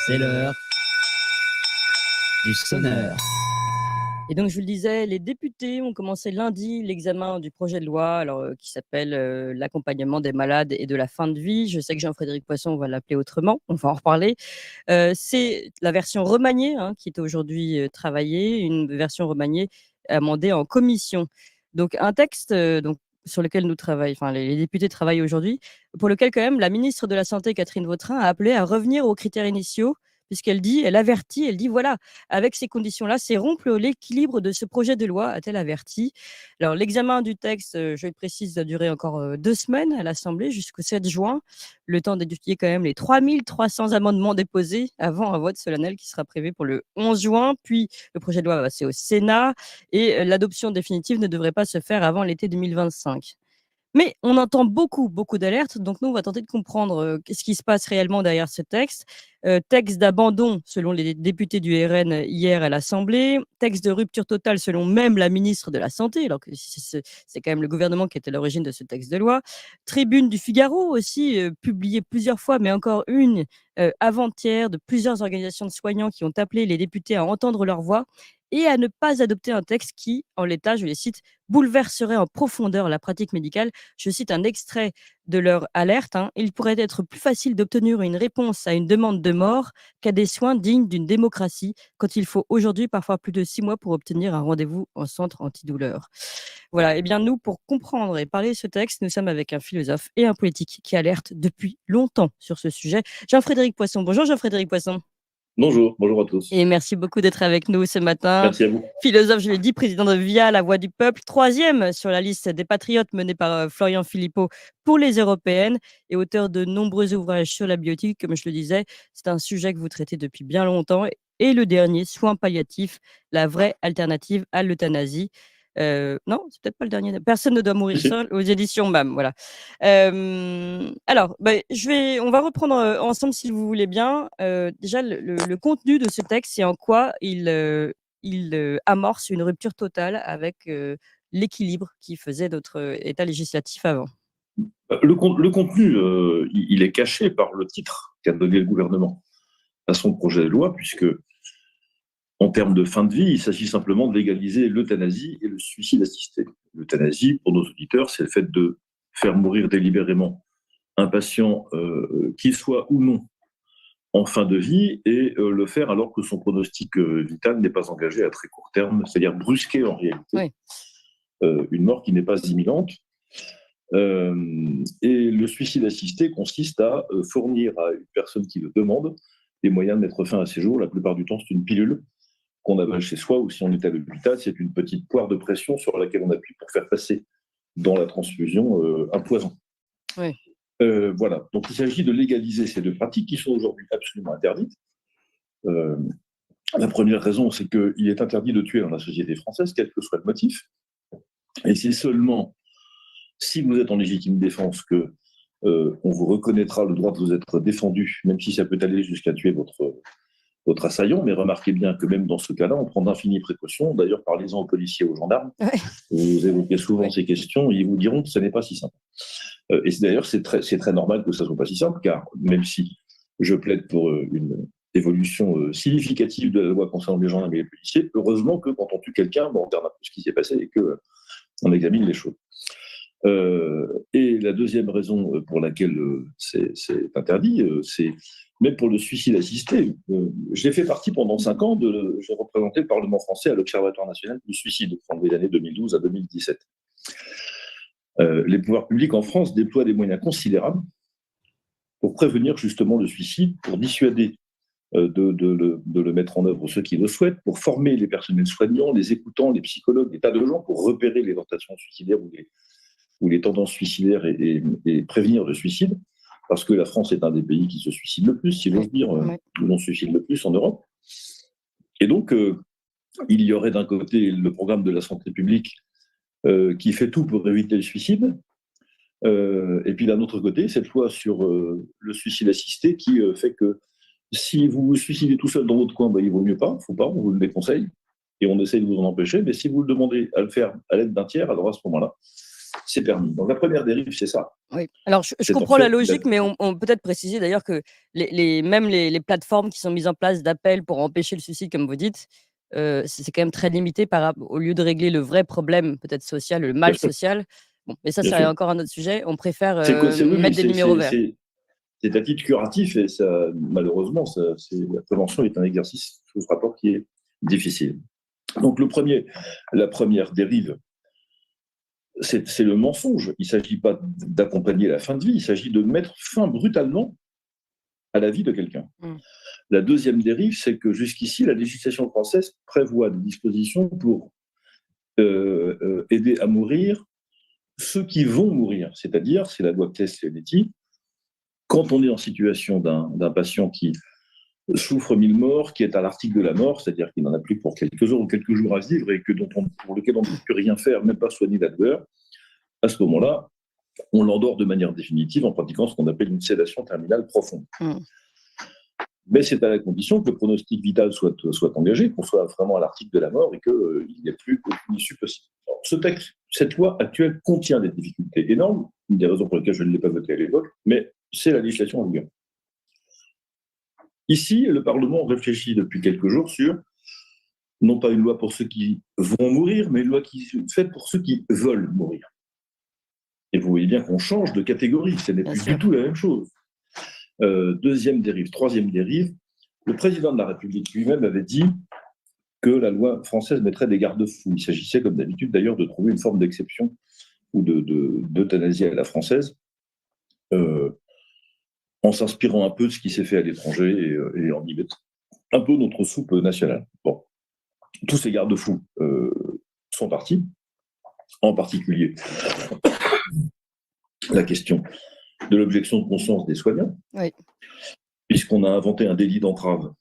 C'est l'heure du sonneur. Et donc, je vous le disais, les députés ont commencé lundi l'examen du projet de loi qui s'appelle l'accompagnement des malades et de la fin de vie. Je sais que Jean-Frédéric Poisson va l'appeler autrement, on va en reparler. C'est la version remaniée qui est aujourd'hui travaillée, une version remaniée amendée en commission. Donc, un texte sur lequel nous travaillons, enfin les députés travaillent aujourd'hui, pour lequel quand même la ministre de la Santé, Catherine Vautrin, a appelé à revenir aux critères initiaux, puisqu'elle dit, elle avertit, elle dit voilà, avec ces conditions-là, c'est rompre l'équilibre de ce projet de loi, a-t-elle averti. Alors, l'examen du texte, je le précise, a duré encore 2 semaines à l'Assemblée, jusqu'au 7 juin. Le temps d'étudier quand même les 3300 amendements déposés avant un vote solennel qui sera prévu pour le 11 juin. Puis, le projet de loi va passer au Sénat et l'adoption définitive ne devrait pas se faire avant l'été 2025. Mais on entend beaucoup, beaucoup d'alertes. Donc, nous, on va tenter de comprendre ce qui se passe réellement derrière ce texte. Texte d'abandon, selon les députés du RN hier à l'Assemblée. Texte de rupture totale, selon même la ministre de la Santé, alors que c'est quand même le gouvernement qui était à l'origine de ce texte de loi. Tribune du Figaro aussi, publiée plusieurs fois, mais encore une avant-hier, de plusieurs organisations de soignants qui ont appelé les députés à entendre leur voix et à ne pas adopter un texte qui, en l'état, je les cite, bouleverserait en profondeur la pratique médicale. Je cite un extrait de leur alerte. Il pourrait être plus facile d'obtenir une réponse à une demande de mort qu'à des soins dignes d'une démocratie, quand il faut aujourd'hui parfois plus de 6 mois pour obtenir un rendez-vous en centre antidouleur. Voilà, et bien nous, pour comprendre et parler de ce texte, nous sommes avec un philosophe et un politique qui alerte depuis longtemps sur ce sujet. Jean-Frédéric Poisson. Bonjour Jean-Frédéric Poisson. Bonjour à tous. Et merci beaucoup d'être avec nous ce matin. Merci à vous. Philosophe, je l'ai dit, président de VIA, La Voix du Peuple, 3e sur la liste des patriotes menée par Florian Philippot pour les européennes et auteur de nombreux ouvrages sur la bioéthique. Comme je le disais, c'est un sujet que vous traitez depuis bien longtemps. Et le dernier, Soins palliatifs, la vraie alternative à l'euthanasie. Non, c'est peut-être pas le dernier. Personne ne doit mourir seul, aux éditions MAM. Voilà. Alors, on va reprendre ensemble, si vous voulez bien. Déjà, le contenu de ce texte, c'est en quoi il amorce une rupture totale avec l'équilibre qui faisait notre état législatif avant. Le contenu, il est caché par le titre qu'a donné le gouvernement à son projet de loi, puisque en termes de fin de vie, il s'agit simplement de légaliser l'euthanasie et le suicide assisté. L'euthanasie, pour nos auditeurs, c'est le fait de faire mourir délibérément un patient, qu'il soit ou non en fin de vie, et le faire alors que son pronostic vital n'est pas engagé à très court terme, c'est-à-dire brusquer en réalité une mort qui n'est pas imminente. Et le suicide assisté consiste à fournir à une personne qui le demande les moyens de mettre fin à ses jours. La plupart du temps, c'est une pilule qu'on avale chez soi, ou si on est à l'hôpital, c'est une petite poire de pression sur laquelle on appuie pour faire passer dans la transfusion un poison. Oui. Voilà. Donc il s'agit de légaliser ces deux pratiques qui sont aujourd'hui absolument interdites. La première raison, c'est qu'il est interdit de tuer dans la société française, quel que soit le motif. Et c'est seulement si vous êtes en légitime défense que on vous reconnaîtra le droit de vous être défendu, même si ça peut aller jusqu'à tuer votre assaillant. Mais remarquez bien que même dans ce cas-là, on prend d'infinies précautions. D'ailleurs, parlez-en aux policiers, aux gendarmes. Vous évoquez souvent ces questions, ils vous diront que ce n'est pas si simple. Et d'ailleurs, c'est très normal que ça ne soit pas si simple, car même si je plaide pour une évolution significative de la loi concernant les gendarmes et les policiers, heureusement que quand on tue quelqu'un, on regarde un peu ce qui s'est passé et qu'on examine les choses. Et la deuxième raison pour laquelle c'est interdit, c'est même pour le suicide assisté. J'ai fait partie pendant 5 ans, j'ai représenté le Parlement français à l'Observatoire national du suicide, entre les années 2012 à 2017. Les pouvoirs publics en France déploient des moyens considérables pour prévenir justement le suicide, pour dissuader de le mettre en œuvre ceux qui le souhaitent, pour former les personnels soignants, les écoutants, les psychologues, des tas de gens pour repérer les tentations suicidaires ou les tendances suicidaires et prévenir le suicide, parce que la France est un des pays qui se suicide le plus, si j'ose dire, où l'on suicide le plus en Europe. Et donc, il y aurait d'un côté le programme de la santé publique qui fait tout pour éviter le suicide, et puis d'un autre côté, cette loi sur le suicide assisté qui fait que si vous vous suicidez tout seul dans votre coin, il vaut mieux pas, faut pas, on vous le déconseille, et on essaye de vous en empêcher, mais si vous le demandez à le faire à l'aide d'un tiers, alors à ce moment-là, c'est permis. Donc la première dérive, c'est ça. Oui. Alors, je C'est en comprends la fait logique, mais on peut peut-être préciser d'ailleurs que même les plateformes qui sont mises en place d'appel pour empêcher le suicide, comme vous dites, c'est quand même très limité au lieu de régler le vrai problème, peut-être social, le bien mal sûr, social. Bon, mais ça, bien c'est sûr. encore un autre sujet. On préfère Oui, oui, mettre des numéros verts. c'est à titre curatif et ça, malheureusement, la prévention est un exercice sous ce rapport qui est difficile. Donc la première dérive, c'est le mensonge. Il ne s'agit pas d'accompagner la fin de vie, il s'agit de mettre fin brutalement à la vie de quelqu'un. Mm. La deuxième dérive, c'est que jusqu'ici, la législation française prévoit des dispositions pour aider à mourir ceux qui vont mourir, c'est-à-dire, c'est la loi Claes-Leonetti, quand on est en situation d'un patient qui souffre 1000 morts, qui est à l'article de la mort, c'est-à-dire qu'il n'en a plus pour quelques heures ou quelques jours à vivre et pour lequel on ne peut plus rien faire, même pas soigner la douleur, à ce moment-là, on l'endort de manière définitive en pratiquant ce qu'on appelle une sédation terminale profonde. Mm. Mais c'est à la condition que le pronostic vital soit engagé, qu'on soit vraiment à l'article de la mort et qu'il n'y ait plus aucune issue possible. Alors, cette loi actuelle contient des difficultés énormes, une des raisons pour lesquelles je ne l'ai pas votée à l'époque, mais c'est la législation en vigueur. Ici, le Parlement réfléchit depuis quelques jours sur, non pas une loi pour ceux qui vont mourir, mais une loi qui est faite pour ceux qui veulent mourir. Et vous voyez bien qu'on change de catégorie, ce n'est plus du tout la même chose. Deuxième dérive. Troisième dérive, le président de la République lui-même avait dit que la loi française mettrait des garde-fous. Il s'agissait, comme d'habitude d'ailleurs, de trouver une forme d'exception ou d'euthanasie à la française, en s'inspirant un peu de ce qui s'est fait à l'étranger et en y mettant un peu notre soupe nationale. Bon, tous ces garde-fous sont partis, en particulier la question de l'objection de conscience des soignants, oui, puisqu'on a inventé un délit d'entrave.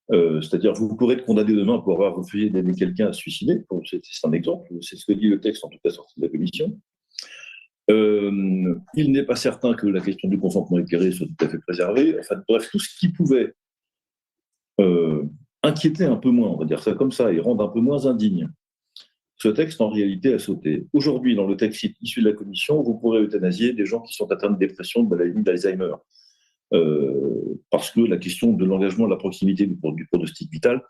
C'est-à-dire, vous pourrez être condamné demain pour avoir refusé d'aider quelqu'un à se suicider. C'est un exemple, c'est ce que dit le texte, en tout cas sorti de la commission. Il n'est pas certain que la question du consentement éclairé soit tout à fait préservée. Enfin, bref, tout ce qui pouvait inquiéter un peu moins, on va dire ça comme ça, et rendre un peu moins indigne ce texte, en réalité, a sauté. Aujourd'hui, dans le texte issu de la commission, vous pourrez euthanasier des gens qui sont atteints de dépression, de maladie d'Alzheimer. Parce que la question de l'engagement, de la proximité du pronostic vital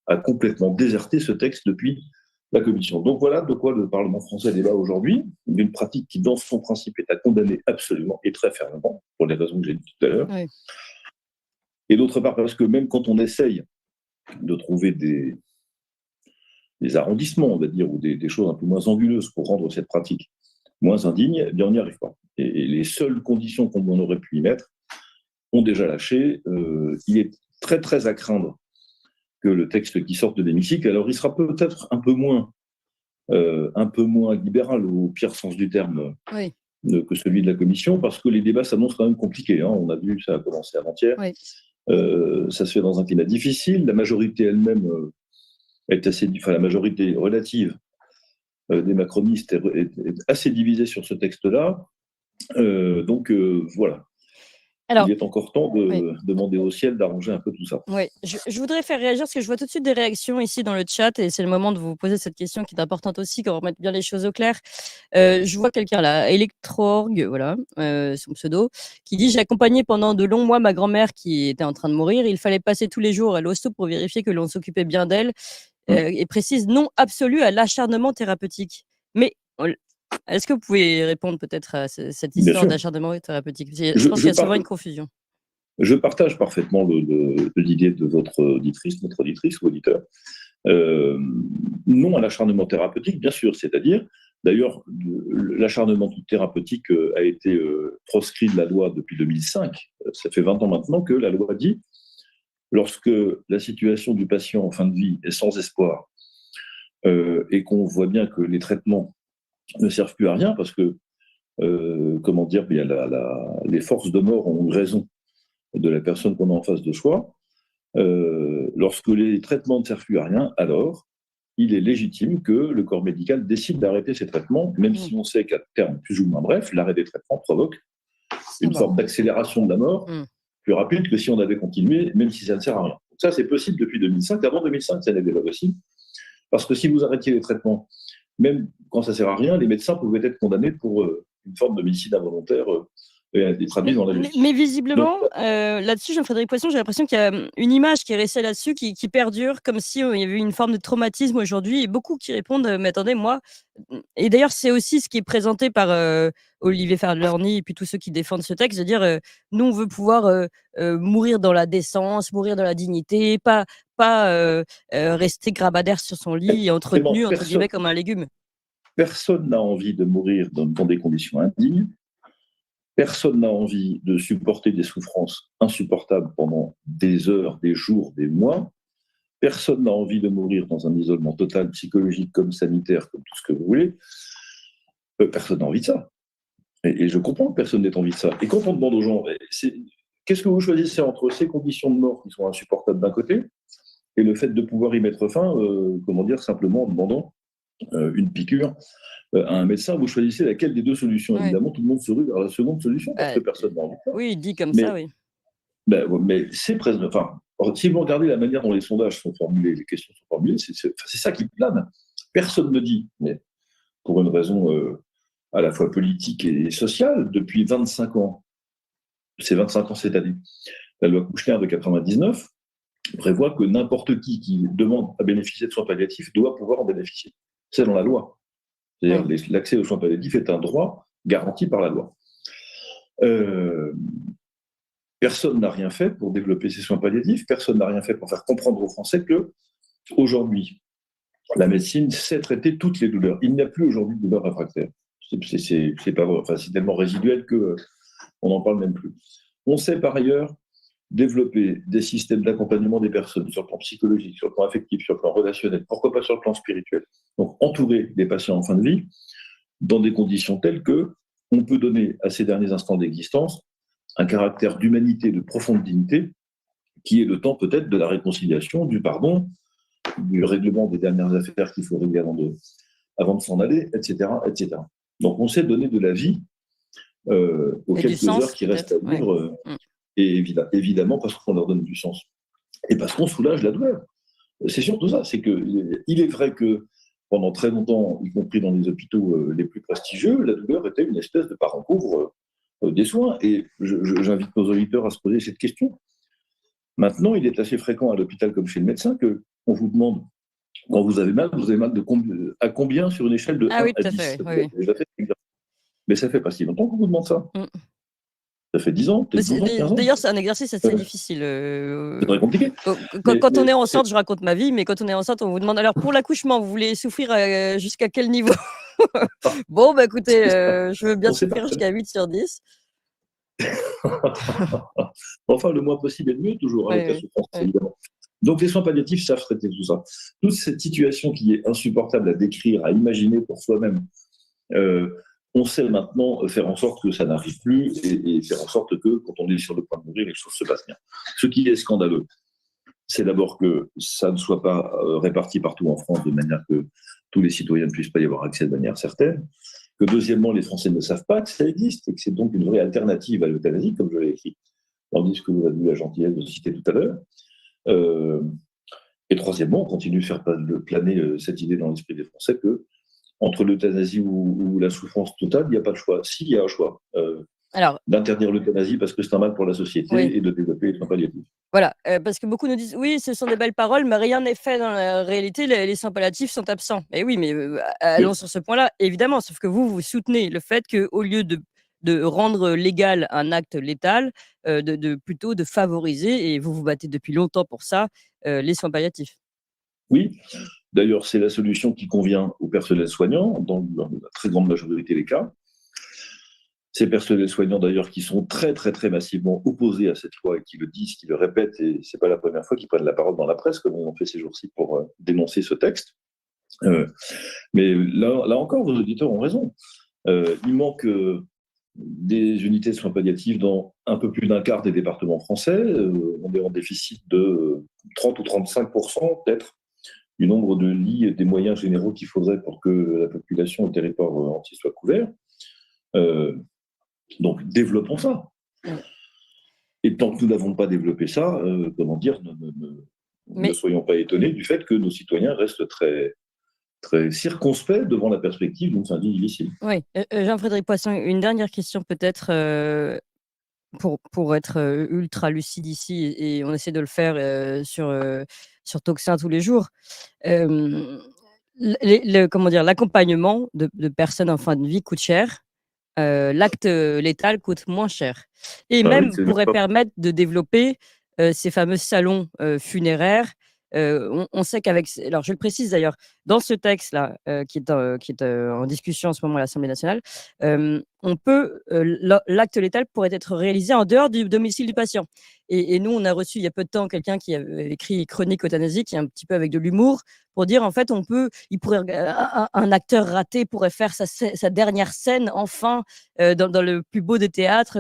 a complètement déserté ce texte depuis la commission. Donc voilà de quoi le Parlement français débat aujourd'hui, d'une pratique qui, dans son principe, est à condamner absolument et très fermement, pour les raisons que j'ai dites tout à l'heure. Oui. Et d'autre part, parce que même quand on essaye de trouver des arrondissements, on va dire, ou des choses un peu moins anguleuses pour rendre cette pratique moins indigne, eh bien on n'y arrive pas. Et les seules conditions qu'on aurait pu y mettre ont déjà lâché. Il est très, très à craindre que le texte qui sorte de l'hémicycle, alors il sera peut-être un peu moins libéral, au pire sens du terme, oui, que celui de la commission, parce que les débats s'annoncent quand même compliqués. Hein. On a vu, ça a commencé avant-hier. Oui. Ça se fait dans un climat difficile. La majorité elle-même la majorité relative des macronistes est assez divisée sur ce texte-là. Donc voilà. Alors, il est encore temps de demander au ciel d'arranger un peu tout ça. Oui, je voudrais faire réagir parce que je vois tout de suite des réactions ici dans le chat et c'est le moment de vous poser cette question qui est importante aussi, qu'on remette bien les choses au clair. Je vois quelqu'un là, Electroorg, voilà, son pseudo, qui dit « J'ai accompagné pendant de longs mois ma grand-mère qui était en train de mourir. Il fallait passer tous les jours à l'hosto pour vérifier que l'on s'occupait bien d'elle. Et précise non absolu à l'acharnement thérapeutique. » Mais est-ce que vous pouvez répondre peut-être à cette histoire d'acharnement thérapeutique? Je pense qu'il y a souvent une confusion. Je partage parfaitement l'idée de notre auditrice ou auditeur. Non à l'acharnement thérapeutique, bien sûr, c'est-à-dire, d'ailleurs, l'acharnement thérapeutique a été proscrit de la loi depuis 2005. Ça fait 20 ans maintenant que la loi dit, lorsque la situation du patient en fin de vie est sans espoir et qu'on voit bien que les traitements ne servent plus à rien parce que, bien, les forces de mort ont raison de la personne qu'on a en face de soi, lorsque les traitements ne servent plus à rien, alors il est légitime que le corps médical décide d'arrêter ces traitements, même si on sait qu'à terme plus ou moins bref, l'arrêt des traitements provoque une sorte d'accélération de la mort plus rapide que si on avait continué, même si ça ne sert à rien. Donc ça, c'est possible depuis 2005. Avant 2005, ça n'était pas possible. Parce que si vous arrêtiez les traitements même quand ça ne sert à rien, les médecins pouvaient être condamnés pour une forme d'homicide involontaire et être traduits dans la justice. Mais visiblement, là-dessus, Jean-Frédéric Poisson, j'ai l'impression qu'il y a une image qui est restée là-dessus, qui perdure, comme si il y avait une forme de traumatisme aujourd'hui, et beaucoup qui répondent, mais attendez, moi... Et d'ailleurs, c'est aussi ce qui est présenté par Olivier Fahlorny et puis tous ceux qui défendent ce texte, de dire, nous, on veut pouvoir mourir dans la décence, mourir dans la dignité, pas rester grabadaire sur son lit et entretenu, entre guillemets, comme un légume. Personne n'a envie de mourir dans des conditions indignes. Personne n'a envie de supporter des souffrances insupportables pendant des heures, des jours, des mois. Personne n'a envie de mourir dans un isolement total, psychologique comme sanitaire, comme tout ce que vous voulez. Personne n'a envie de ça. Et je comprends que personne n'ait envie de ça. Et quand on demande aux gens, qu'est-ce que vous choisissez entre ces conditions de mort qui sont insupportables d'un côté et le fait de pouvoir y mettre fin, simplement en demandant une piqûre à un médecin, vous choisissez laquelle des deux solutions. Ouais. Évidemment, tout le monde se rue vers la seconde solution parce que personne n'a envie de ça. Oui, dit comme ça, oui. Mais c'est presque... si vous regardez la manière dont les sondages sont formulés, les questions sont formulées, c'est ça qui plane. Personne ne dit, mais pour une raison à la fois politique et sociale, depuis 25 ans, c'est 25 ans cette année, la loi Kouchner de 99 prévoit que n'importe qui demande à bénéficier de soins palliatifs doit pouvoir en bénéficier. C'est dans la loi. C'est-à-dire l'accès aux soins palliatifs est un droit garanti par la loi. Personne n'a rien fait pour développer ces soins palliatifs, personne n'a rien fait pour faire comprendre aux Français que, aujourd'hui, la médecine sait traiter toutes les douleurs. Il n'y a plus aujourd'hui de douleurs réfractaires. C'est pas vrai. Enfin, c'est tellement résiduel qu'on n'en parle même plus. On sait par ailleurs développer des systèmes d'accompagnement des personnes sur le plan psychologique, sur le plan affectif, sur le plan relationnel, pourquoi pas sur le plan spirituel. Donc, entourer les patients en fin de vie dans des conditions telles que on peut donner à ces derniers instants d'existence un caractère d'humanité, de profonde dignité, qui est le temps peut-être de la réconciliation, du pardon, du règlement des dernières affaires qu'il faut régler avant de s'en aller, etc., etc. Donc, on sait donner de la vie aux quelques heures qui restent à vivre, et évidemment parce qu'on leur donne du sens. Et parce qu'on soulage la douleur. C'est surtout ça, c'est qu'il est vrai que pendant très longtemps, y compris dans les hôpitaux les plus prestigieux, la douleur était une espèce de parent pauvre des soins. Et j'invite nos auditeurs à se poser cette question. Maintenant, il est assez fréquent à l'hôpital comme chez le médecin qu'on vous demande, quand vous avez mal à combien sur une échelle de 1 à 10 Mais ça fait pas si longtemps qu'on vous demande ça. Ça fait 10 ans, peut-être 12 ans, 15 ans. D'ailleurs, c'est un exercice assez difficile. C'est très compliqué. Quand on est enceinte, je raconte ma vie, mais quand on est enceinte, on vous demande, alors pour l'accouchement, vous voulez souffrir jusqu'à quel niveau? Bon, bah écoutez, je veux bien souffrir jusqu'à 8 sur 10. Enfin, le moins possible est le mieux, toujours, avec la souffrance, évidemment. Donc, les soins palliatifs savent traiter tout ça. Toute cette situation qui est insupportable à décrire, à imaginer pour soi-même, on sait maintenant faire en sorte que ça n'arrive plus et faire en sorte que, quand on est sur le point de mourir, les choses se passent bien. Ce qui est scandaleux, c'est d'abord que ça ne soit pas réparti partout en France de manière que tous les citoyens ne puissent pas y avoir accès de manière certaine. Que deuxièmement, les Français ne savent pas que ça existe et que c'est donc une vraie alternative à l'euthanasie, comme je l'ai écrit dans le disque que vous avez eu la gentillesse de citer tout à l'heure. Et troisièmement, on continue de faire planer cette idée dans l'esprit des Français que entre l'euthanasie ou la souffrance totale, il n'y a pas de choix. S'il y a un choix d'interdire l'euthanasie parce que c'est un mal pour la société et de développer les soins palliatifs. Voilà, parce que beaucoup nous disent, oui, ce sont des belles paroles, mais rien n'est fait dans la réalité, les soins palliatifs sont absents. Et oui, mais allons sur ce point-là, évidemment, sauf que vous soutenez le fait qu'au lieu de rendre légal un acte létal, plutôt de favoriser, et vous vous battez depuis longtemps pour ça, les soins palliatifs. Oui, d'ailleurs, c'est la solution qui convient au personnel soignant, dans la très grande majorité des cas. Ces personnels soignants, d'ailleurs, qui sont très, très, très massivement opposés à cette loi et qui le disent, qui le répètent, et ce n'est pas la première fois qu'ils prennent la parole dans la presse, comme on en fait ces jours-ci pour dénoncer ce texte. Mais là encore, vos auditeurs ont raison. Il manque des unités de soins palliatifs dans un peu plus d'un quart des départements français. On est en déficit de 30 ou 35% peut-être du nombre de lits et des moyens généraux qu'il faudrait pour que la population, le territoire entier soit couvert. Donc, développons ça. Et tant que nous n'avons pas développé ça, ne soyons pas étonnés du fait que nos citoyens restent très, très circonspect devant la perspective d'une fin de vie difficile. Oui, Jean-Frédéric Poisson, une dernière question peut-être pour être ultra lucide ici, et on essaie de le faire sur Toxin tous les jours. Comment dire, l'accompagnement de personnes en fin de vie coûte cher. L'acte létal coûte moins cher et Ah oui, même c'est pourrait pas- permettre de développer ces fameux salons funéraires. On sait qu'avec, alors je le précise d'ailleurs, dans ce texte-là qui est en discussion en ce moment à l'Assemblée nationale, l'acte létal pourrait être réalisé en dehors du domicile du patient. Et nous, on a reçu il y a peu de temps quelqu'un qui avait écrit Chronique euthanasie, qui est un petit peu avec de l'humour, pour dire en fait, un acteur raté pourrait faire sa dernière scène enfin dans le plus beau des théâtres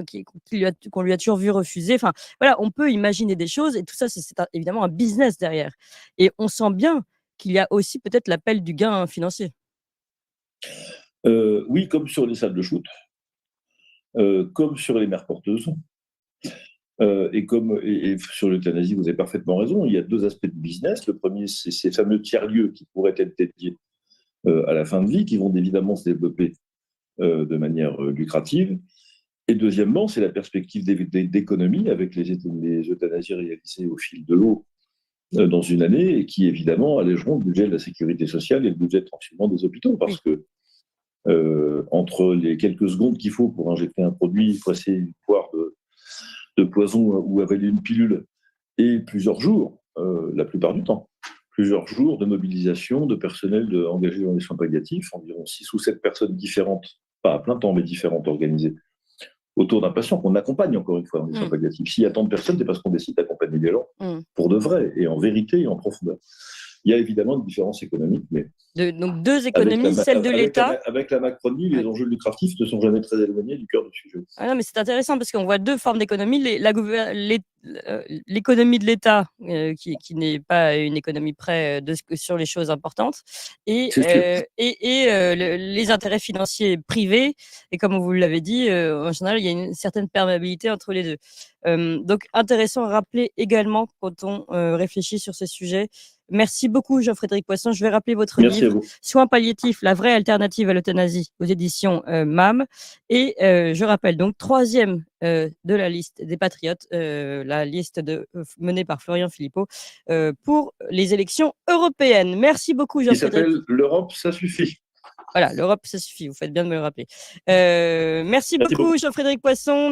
qu'on lui a toujours vu refuser. Enfin, voilà, on peut imaginer des choses et tout ça, c'est évidemment un business derrière. Et on sent bien qu'il y a aussi peut-être l'appel du gain financier. Oui, comme sur les salles de shoot, comme sur les mères porteuses, et sur l'euthanasie, vous avez parfaitement raison. Il y a deux aspects de business. Le premier, c'est ces fameux tiers-lieux qui pourraient être dédiés à la fin de vie, qui vont évidemment se développer de manière lucrative. Et deuxièmement, c'est la perspective d'économie avec les euthanasies réalisées au fil de l'eau dans une année et qui, évidemment, allégeront le budget de la sécurité sociale et le budget de fonctionnement des hôpitaux. Parce que entre les quelques secondes qu'il faut pour injecter un produit, presser une poire de poison ou avaler une pilule, et plusieurs jours, la plupart du temps, plusieurs jours de mobilisation de personnel engagé dans les soins palliatifs, environ 6 ou 7 personnes différentes, pas à plein temps, mais différentes, organisées autour d'un patient qu'on accompagne encore une fois dans les soins palliatifs. S'il y a tant de personnes, c'est parce qu'on décide d'accompagner les gens pour de vrai, et en vérité et en profondeur. Il y a évidemment une différence économique, mais donc deux économies, celle de l'État. Avec la Macronie, les enjeux lucratifs ne sont jamais très éloignés du cœur du sujet. Ah non, mais c'est intéressant parce qu'on voit deux formes d'économie. L'économie de l'État, qui n'est pas une économie près sur les choses importantes, et les intérêts financiers privés. Et comme vous l'avez dit, en général, il y a une certaine perméabilité entre les deux. Donc, intéressant à rappeler également quand on réfléchit sur ce sujet. Merci beaucoup, Jean-Frédéric Poisson. Je vais rappeler votre livre « Soins palliatifs, la vraie alternative à l'euthanasie » aux éditions MAM. Et je rappelle donc, troisième de la liste des Patriotes, la liste menée par Florian Philippot pour les élections européennes. Merci beaucoup, Jean-Frédéric. Qui s'appelle « L'Europe, ça suffit ». Voilà, l'Europe, ça suffit. Vous faites bien de me le rappeler. Merci beaucoup, Jean-Frédéric Poisson.